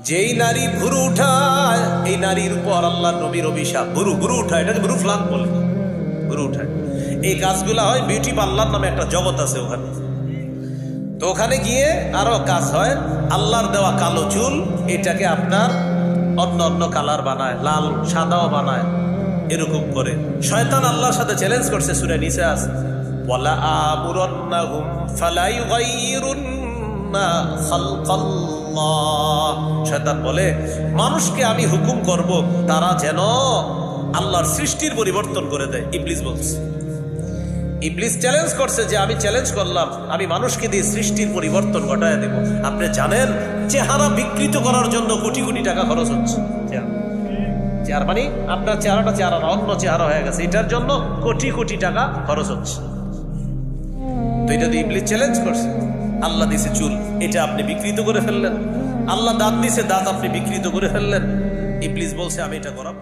যেই নারী ভুরু উঠায় এই নারীর উপর আল্লাহ নবীর অভিশাপ। ভুরু উঠায়, এটাকে ভুরু ফ্লান বলে, ভুরু উঠায়। এই কাজগুলো হয় বিউটি পার্লার নামে একটা জগৎ আছে ওখানে। তো ওখানে গিয়ে আরো কাজ হয়, আল্লাহর দেওয়া কালো চুল এটাকে আপনার অন্য অন্য কালার বানায়, লাল সাদাও বানায়, এরকম করে। শয়তান আল্লাহর সাথে চ্যালেঞ্জ করছে, সূরা নিসা আছে, ওয়ালা আমুরান্নাহুম ফালা ইউগাইয়িরুন্না খালকাল্লাহ। শয়তান বলে মানুষকে আমি হুকুম করব তারা যেন আল্লাহর সৃষ্টির পরিবর্তন করে দেয়। ইবলিস বলছে, ইবলিস চ্যালেঞ্জ করছে যে আমি চ্যালেঞ্জ করলাম, আমি মানুষকে দিয়ে সৃষ্টির পরিবর্তন ঘটায় দেব। আপনি জানেন চেহারা বিকৃত করার জন্য কোটি কোটি টাকা খরচ হচ্ছে। চেহারা মানে আপনার চেহারাটা চেহারা না, অন্য চেহারা হয়ে গেছে, এটার জন্য কোটি কোটি টাকা খরচ হচ্ছে। তো এটা দিয়ে ইবলিস চ্যালেঞ্জ করছে। আল্লাহ দিছে চুল, এটা আপনি বিকৃত করে ফেললেন। আল্লাহ দাঁত দিছে, দাঁত আপনি বিকৃত করে ফেললেন। ইবলিস বলছে আমি এটা করাবো।